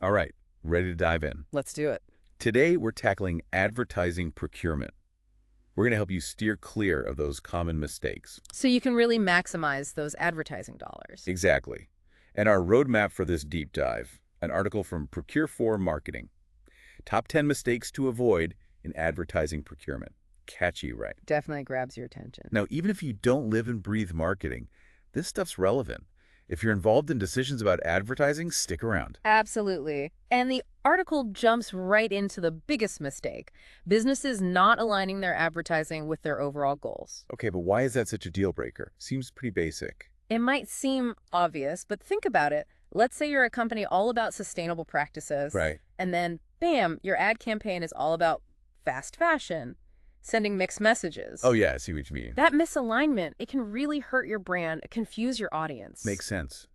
All right, ready to dive in. Let's do it. Today, we're tackling advertising procurement. We're going to help you steer clear of those common mistakes. So you can really maximize those advertising dollars. Exactly. And our roadmap for this deep dive, an article from Procure4 Marketing. Top 10 mistakes to avoid in advertising procurement. Catchy, right? Definitely grabs your attention. Now, even if you don't live and breathe marketing, this stuff's relevant. If you're involved in decisions about advertising, stick around. Absolutely. And the article jumps right into the biggest mistake: businesses not aligning their advertising with their overall goals. Okay, but why is that such a deal breaker? Seems pretty basic. It might seem obvious, but think about it. Let's say you're a company all about sustainable practices. Right. And then, bam, your ad campaign is all about fast fashion, sending mixed messages. Oh, yeah, I see what you mean. That misalignment, it can really hurt your brand, confuse your audience. Makes sense.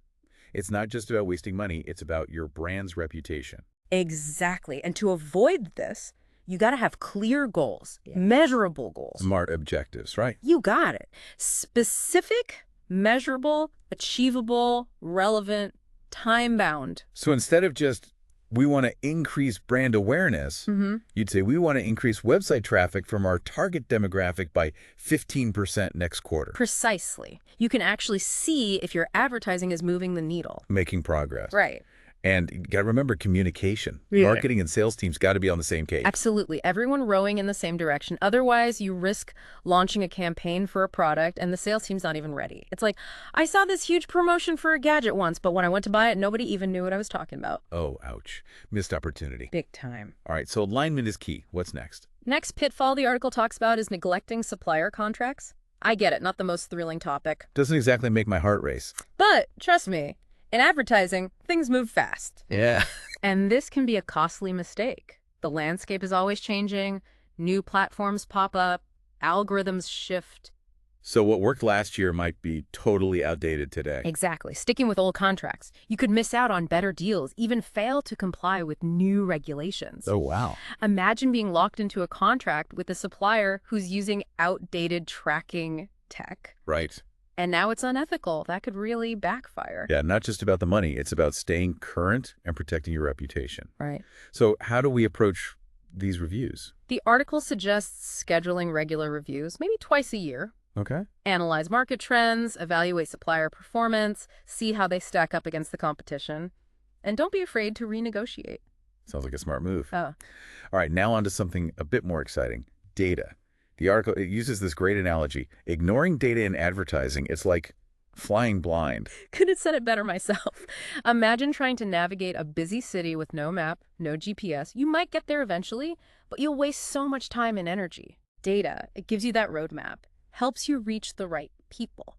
It's not just about wasting money, it's about your brand's reputation. Exactly. And to avoid this, you got to have clear goals, measurable goals. Smart objectives, right? You got it. Specific, measurable, achievable, relevant, time-bound. So instead of just, we want to increase brand awareness, you'd say we want to increase website traffic from our target demographic by 15% next quarter. Precisely. You can actually see if your advertising is moving the needle. Making progress. Right. And you got to remember communication. Yeah. Marketing and sales teams got to be on the same page. Absolutely. Everyone rowing in the same direction. Otherwise, you risk launching a campaign for a product and the sales team's not even ready. It's like, I saw this huge promotion for a gadget once, but when I went to buy it, nobody even knew what I was talking about. Oh, ouch. Missed opportunity. Big time. All right, so alignment is key. What's next? Next pitfall the article talks about is neglecting supplier contracts. I get it, not the most thrilling topic. Doesn't exactly make my heart race. But trust me, in advertising, things move fast. Yeah. And this can be a costly mistake. The landscape is always changing, new platforms pop up, algorithms shift. So what worked last year might be totally outdated today. Exactly. Sticking with old contracts, you could miss out on better deals, even fail to comply with new regulations. Oh, wow. Imagine being locked into a contract with a supplier who's using outdated tracking tech. Right. And now it's unethical. That could really backfire. Yeah, not just about the money. It's about staying current and protecting your reputation. Right. So how do we approach these reviews? The article suggests scheduling regular reviews, maybe twice a year. Okay. Analyze market trends, evaluate supplier performance, see how they stack up against the competition. And don't be afraid to renegotiate. Sounds like a smart move. Oh. All right, now on to something a bit more exciting. Data. The article, it uses this great analogy. Ignoring data in advertising, it's like flying blind. Couldn't have said it better myself. Imagine trying to navigate a busy city with no map, no GPS. You might get there eventually, but you'll waste so much time and energy. Data, it gives you that roadmap, helps you reach the right people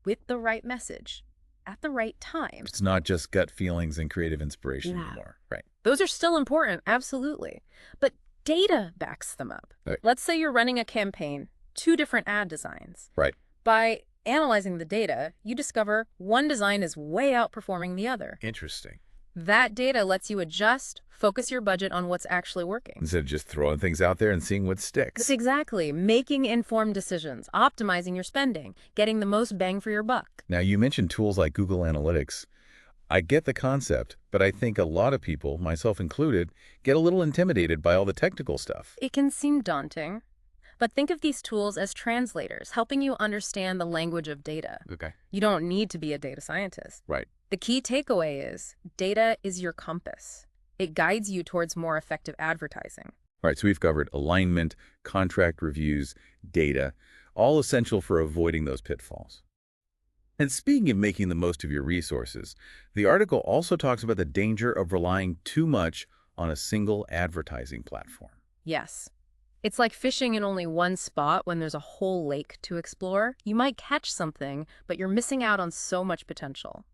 with the right message at the right time. It's not just gut feelings and creative inspiration Yeah. anymore. Right. Those are still important, absolutely. But data backs them up. Right. Let's say you're running a campaign, 2 different ad designs. Right. By analyzing the data, you discover one design is way outperforming the other. Interesting. That data lets you adjust, focus your budget on what's actually working. Instead of just throwing things out there and seeing what sticks. That's exactly. Making informed decisions, optimizing your spending, getting the most bang for your buck. Now, you mentioned tools like Google Analytics. I get the concept, but I think a lot of people, myself included, get a little intimidated by all the technical stuff. It can seem daunting, but think of these tools as translators, helping you understand the language of data. Okay. You don't need to be a data scientist. Right. The key takeaway is data is your compass. It guides you towards more effective advertising. All right, so we've covered alignment, contract reviews, data, all essential for avoiding those pitfalls. And speaking of making the most of your resources, the article also talks about the danger of relying too much on a single advertising platform. Yes. It's like fishing in only one spot when there's a whole lake to explore. You might catch something, but you're missing out on so much potential.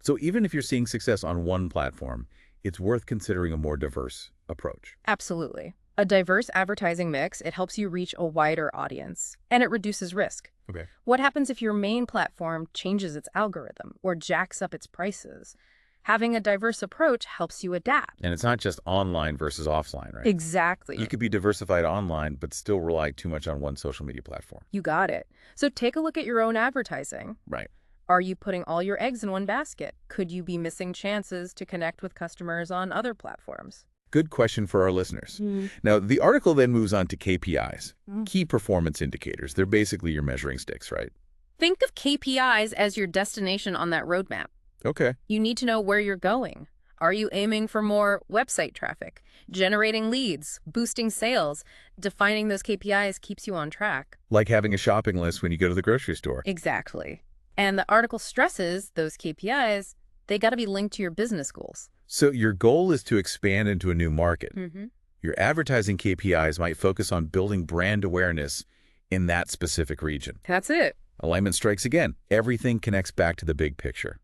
So even if you're seeing success on one platform, it's worth considering a more diverse approach. Absolutely. A diverse advertising mix, it helps you reach a wider audience, and it reduces risk. Okay. What happens if your main platform changes its algorithm or jacks up its prices? Having a diverse approach helps you adapt. And it's not just online versus offline, right? Exactly. You could be diversified online, but still rely too much on one social media platform. You got it. So take a look at your own advertising. Right. Are you putting all your eggs in one basket? Could you be missing chances to connect with customers on other platforms? Good question for our listeners. Mm. Now, the article then moves on to KPIs, Mm. key performance indicators. They're basically your measuring sticks, right? Think of KPIs as your destination on that roadmap. Okay. You need to know where you're going. Are you aiming for more website traffic, generating leads, boosting sales? Defining those KPIs keeps you on track. Like having a shopping list when you go to the grocery store. Exactly. And the article stresses those KPIs, they got to be linked to your business goals. So your goal is to expand into a new market. Mm-hmm. Your advertising KPIs might focus on building brand awareness in that specific region. That's it. Alignment strikes again. Everything connects back to the big picture.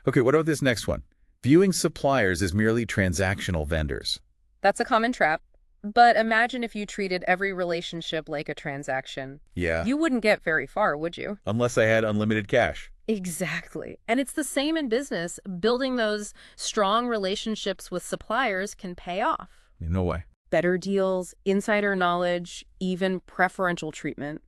Okay, what about this next one? Viewing suppliers as merely transactional vendors. That's a common trap. But imagine if you treated every relationship like a transaction. Yeah, You wouldn't get very far, would you? unless I had unlimited cash. Exactly. And it's the same in business. Building those strong relationships with suppliers can pay off. No way. Better deals, insider knowledge, even preferential treatment.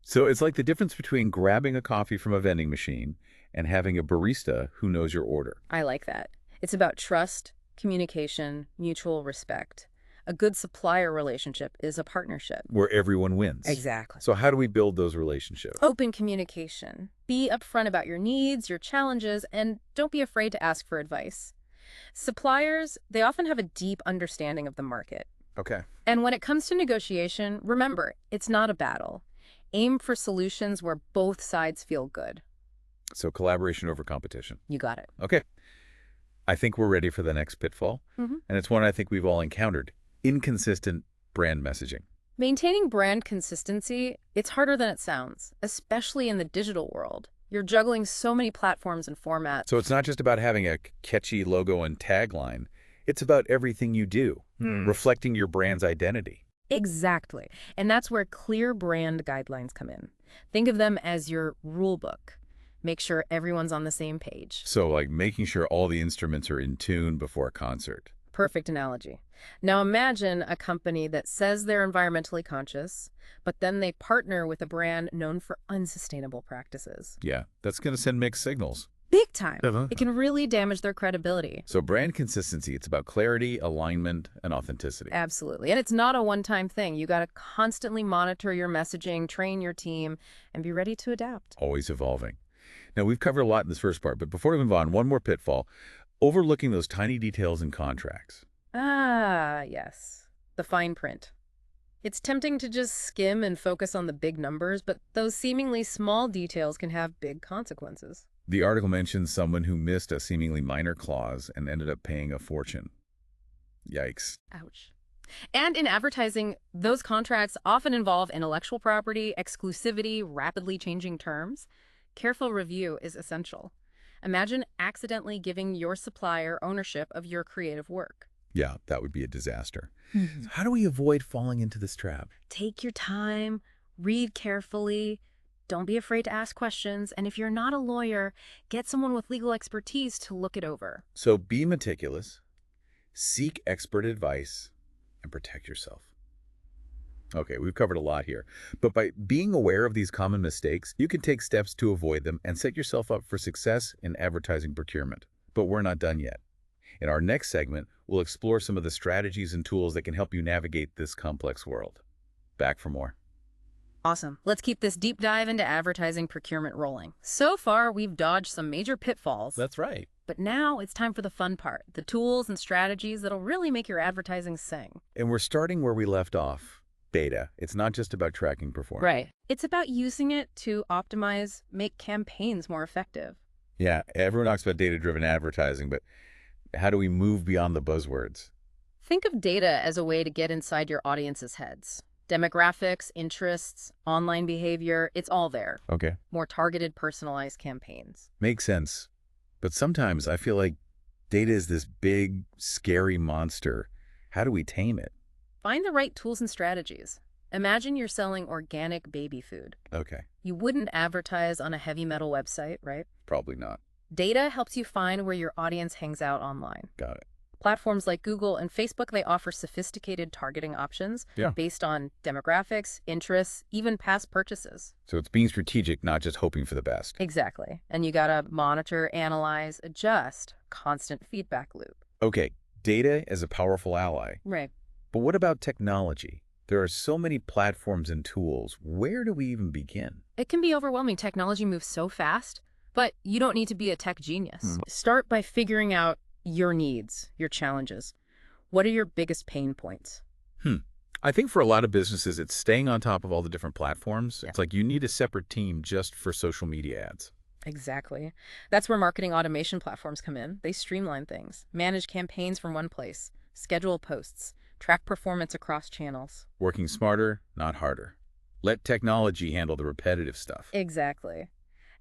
So it's like the difference between grabbing a coffee from a vending machine and having a barista who knows your order. I like that. It's about trust, communication, mutual respect. A good supplier relationship is a partnership. Where everyone wins. Exactly. So how do we build those relationships? Open communication. Be upfront about your needs, your challenges, and don't be afraid to ask for advice. Suppliers, they often have a deep understanding of the market. Okay. And when it comes to negotiation, remember, it's not a battle. Aim for solutions where both sides feel good. So collaboration over competition. You got it. Okay. I think we're ready for the next pitfall. Mm-hmm. And it's one I think we've all encountered. Inconsistent brand messaging. Maintaining brand consistency, it's harder than it sounds, especially in the digital world. You're juggling so many platforms and formats. So it's not just about having a catchy logo and tagline. It's about everything you do, reflecting your brand's identity. Exactly. And that's where clear brand guidelines come in. Think of them as your rule book. Make sure everyone's on the same page. So like making sure all the instruments are in tune before a concert. Perfect analogy. Now imagine a company that says they're environmentally conscious, but then they partner with a brand known for unsustainable practices. Yeah, that's going to send mixed signals. Big time. Uh-huh. It can really damage their credibility. So brand consistency, it's about clarity, alignment, and authenticity. Absolutely. And it's not a one-time thing. You got to constantly monitor your messaging, train your team, and be ready to adapt. Always evolving. Now, we've covered a lot in this first part, but before we move on, one more pitfall. Overlooking those tiny details in contracts. Ah, yes. The fine print. It's tempting to just skim and focus on the big numbers, but those seemingly small details can have big consequences. The article mentions someone who missed a seemingly minor clause and ended up paying a fortune. Yikes. Ouch. And in advertising, those contracts often involve intellectual property, exclusivity, rapidly changing terms. Careful review is essential. Imagine accidentally giving your supplier ownership of your creative work. Yeah, that would be a disaster. So how do we avoid falling into this trap? Take your time, read carefully, don't be afraid to ask questions, and if you're not a lawyer, get someone with legal expertise to look it over. So be meticulous, seek expert advice, and protect yourself. Okay, we've covered a lot here, but by being aware of these common mistakes, you can take steps to avoid them and set yourself up for success in advertising procurement. But we're not done yet. In our next segment, we'll explore some of the strategies and tools that can help you navigate this complex world. Back for more. Awesome. Let's keep this deep dive into advertising procurement rolling. So far, we've dodged some major pitfalls. That's right. But now it's time for the fun part, the tools and strategies that'll really make your advertising sing. And we're starting where we left off. Beta. It's not just about tracking performance. Right. It's about using it to optimize, make campaigns more effective. Yeah, everyone talks about data-driven advertising, but how do we move beyond the buzzwords? Think of data as a way to get inside your audience's heads. Demographics, interests, online behavior, it's all there. Okay. More targeted, personalized campaigns. Makes sense. But sometimes I feel like data is this big, scary monster. How do we tame it? Find the right tools and strategies. Imagine you're selling organic baby food. Okay. You wouldn't advertise on a heavy metal website, right? Probably not. Data helps you find where your audience hangs out online. Got it. Platforms like Google and Facebook, they offer sophisticated targeting options Yeah. based on demographics, interests, even past purchases. So it's being strategic, not just hoping for the best. Exactly. And you gotta monitor, analyze, adjust, constant feedback loop. Okay, data as a powerful ally. Right. But what about technology? There are so many platforms and tools. Where do we even begin? It can be overwhelming. Technology moves so fast, but you don't need to be a tech genius. Hmm. Start by figuring out your needs, your challenges. What are your biggest pain points? I think for a lot of businesses, it's staying on top of all the different platforms. Yeah. It's like you need a separate team just for social media ads. Exactly. That's where marketing automation platforms come in. They streamline things, manage campaigns from one place, schedule posts, track performance across channels. Working smarter, not harder. Let technology handle the repetitive stuff. Exactly.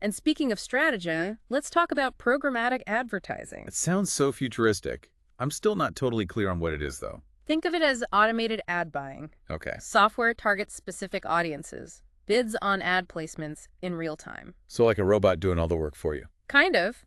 And speaking of strategy, let's talk about programmatic advertising. It sounds so futuristic. I'm still not totally clear on what it is, though. Think of it as automated ad buying. Okay. Software targets specific audiences, bids on ad placements in real time. So like a robot doing all the work for you. Kind of.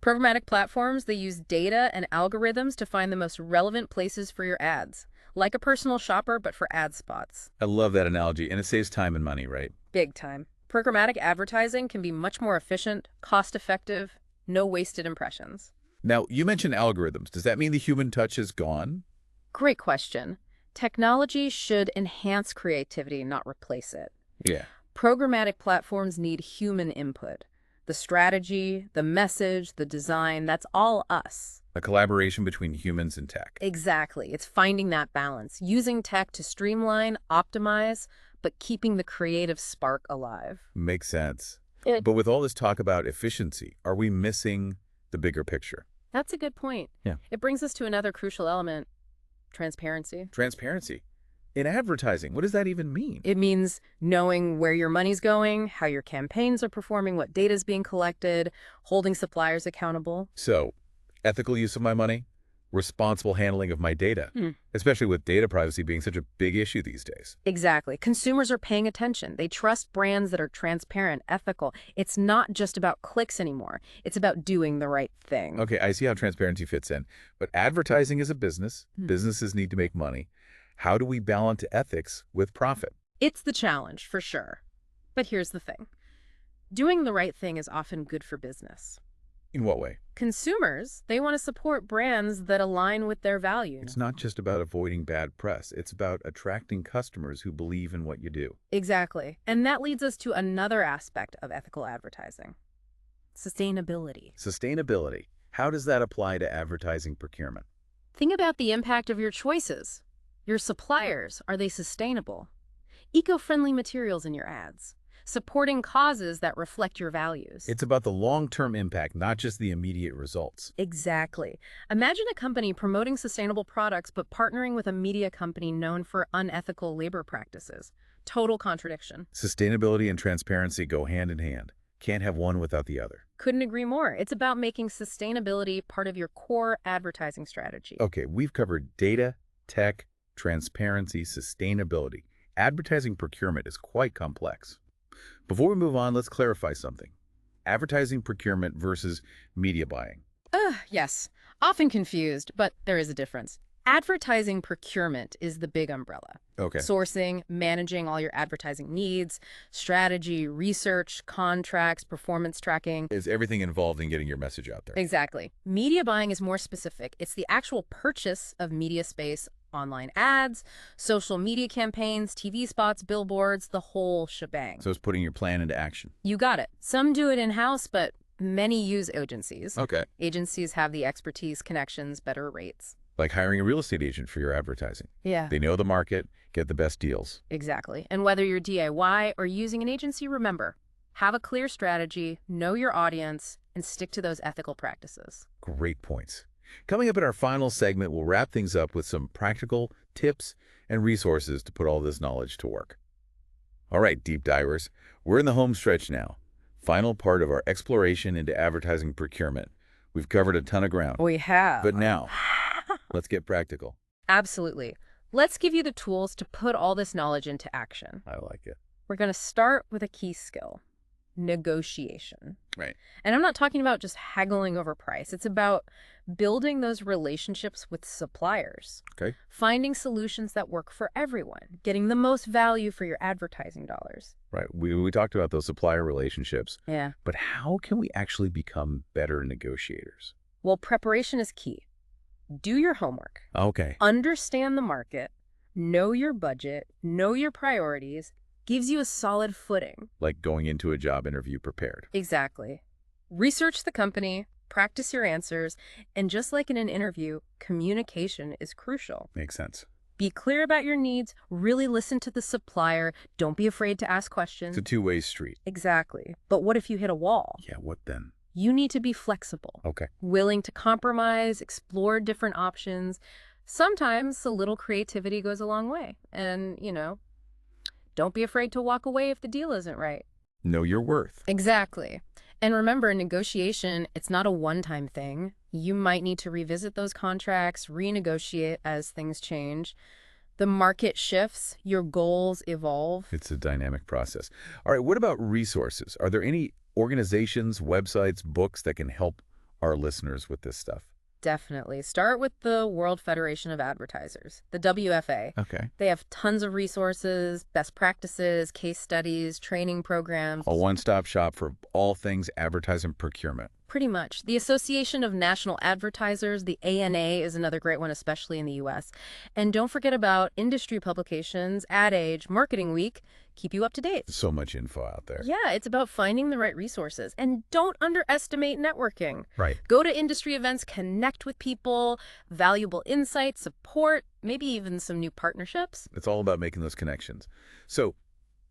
Programmatic platforms, they use data and algorithms to find the most relevant places for your ads, like a personal shopper, but for ad spots. I love that analogy, and it saves time and money, right? Big time. Programmatic advertising can be much more efficient, cost-effective, no wasted impressions. Now, you mentioned algorithms. Does that mean the human touch is gone? Great question. Technology should enhance creativity, not replace it. Yeah. Programmatic platforms need human input. The strategy, the message, the design, that's all us. A collaboration between humans and tech. Exactly. It's finding that balance, using tech to streamline, optimize, but keeping the creative spark alive. Makes sense. It- But with all this talk about efficiency, are we missing the bigger picture? That's a good point. Yeah. It brings us to another crucial element, transparency. Transparency. In advertising, what does that even mean? It means knowing where your money's going, how your campaigns are performing, what data is being collected, holding suppliers accountable. So, ethical use of my money, responsible handling of my data, Hmm. especially with data privacy being such a big issue these days. Exactly. Consumers are paying attention. They trust brands that are transparent, ethical. It's not just about clicks anymore. It's about doing the right thing. Okay, I see how transparency fits in, but advertising is a business. Hmm. Businesses need to make money. How do we balance ethics with profit? It's the challenge, for sure. But here's the thing. Doing the right thing is often good for business. In what way? Consumers, they want to support brands that align with their values. It's not just about avoiding bad press. It's about attracting customers who believe in what you do. Exactly. And that leads us to another aspect of ethical advertising. Sustainability. Sustainability. How does that apply to advertising procurement? Think about the impact of your choices. Your suppliers, are they sustainable? Eco-friendly materials in your ads. Supporting causes that reflect your values. It's about the long-term impact, not just the immediate results. Exactly. Imagine a company promoting sustainable products but partnering with a media company known for unethical labor practices. Total contradiction. Sustainability and transparency go hand in hand. Can't have one without the other. Couldn't agree more. It's about making sustainability part of your core advertising strategy. Okay, we've covered data, tech, transparency, sustainability. Advertising procurement is quite complex. Before we move on, let's clarify something. Advertising procurement versus media buying. Yes. Often confused, but there is a difference. Advertising procurement is the big umbrella. Okay. Sourcing, managing all your advertising needs, strategy, research, contracts, performance tracking. Is everything involved in getting your message out there? Exactly. Media buying is more specific. It's the actual purchase of media space, online ads, social media campaigns, TV spots, billboards, the whole shebang. So it's putting your plan into action. You got it. Some do it in-house, but many use agencies. Okay. Agencies have the expertise, connections, better rates. Like hiring a real estate agent for your advertising. Yeah. They know the market, get the best deals. Exactly. And whether you're DIY or using an agency, remember, have a clear strategy, know your audience, and stick to those ethical practices. Great points. Coming up in our final segment, we'll wrap things up with some practical tips and resources to put all this knowledge to work. All right, deep divers, we're in the home stretch now. Final part of our exploration into advertising procurement. We've covered a ton of ground. We have. But now, let's get practical. Absolutely. Let's give you the tools to put all this knowledge into action. I like it. We're going to start with a key skill, negotiation. Right. And I'm not talking about just haggling over price. It's about building those relationships with suppliers, Okay. finding solutions that work for everyone, getting the most value for your advertising dollars. Right. We talked about those supplier relationships, Yeah. but how can we actually become better negotiators? Well, preparation is key. Do your homework. Okay. Understand the market, know your budget, know your priorities, gives you a solid footing. Like going into a job interview prepared. Exactly. Research the company, practice your answers, and just like in an interview, communication is crucial. Makes sense. Be clear about your needs, really listen to the supplier, don't be afraid to ask It's questions. a two-way street. Exactly. But what if you hit a wall? Yeah, what then? You need to be flexible, Okay. willing to compromise, explore different options. Sometimes a little creativity goes a long way. And, don't be afraid to walk away if the deal isn't right. Know your worth. Exactly. And remember, negotiation, it's not a one-time thing. You might need to revisit those contracts, renegotiate as things change. The market shifts, your goals evolve. It's a dynamic process. All right, what about resources? Are there any organizations, websites, books that can help our listeners with this stuff? Definitely. Start with the World Federation of Advertisers, the WFA. Okay. They have tons of resources, best practices, case studies, training programs. A one-stop shop for all things advertising procurement. Pretty much. The Association of National Advertisers, the ANA, is another great one, especially in the U.S. And don't forget about industry publications, Ad Age, Marketing Week, keep you up to date. So much info out there. Yeah, it's about finding the right resources. And don't underestimate networking. Right. Go to industry events, connect with people, valuable insights, support, maybe even some new partnerships. It's all about making those connections. So,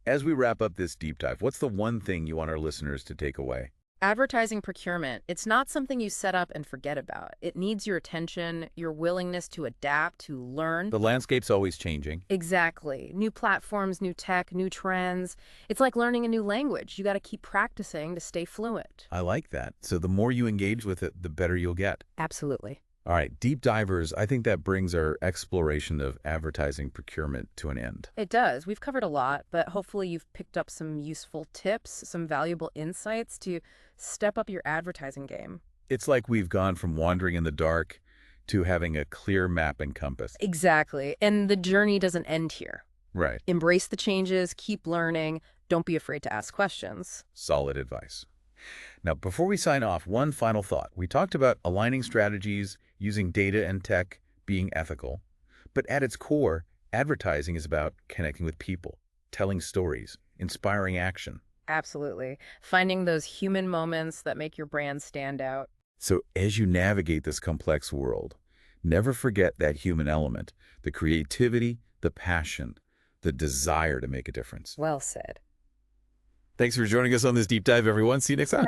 as we wrap up this deep dive, what's the one thing you want our listeners to take away? Advertising procurement, it's not something you set up and forget about. It needs your attention, your willingness to adapt, to learn. The landscape's always changing. Exactly. New platforms, new tech, new trends. It's like learning a new language. You got to keep practicing to stay fluent. I like that. So the more you engage with it, the better you'll get. Absolutely. All right, deep divers, I think that brings our exploration of advertising procurement to an end. It does. We've covered a lot, but hopefully you've picked up some useful tips, some valuable insights to step up your advertising game. It's like we've gone from wandering in the dark to having a clear map and compass. Exactly. And the journey doesn't end here. Right. Embrace the changes, keep learning, don't be afraid to ask questions. Solid advice. Now, before we sign off, one final thought. We talked about aligning strategies, using data and tech, being ethical. But at its core, advertising is about connecting with people, telling stories, inspiring action. Absolutely. Finding those human moments that make your brand stand out. So as you navigate this complex world, never forget that human element, the creativity, the passion, the desire to make a difference. Well said. Thanks for joining us on this deep dive, everyone. See you next time.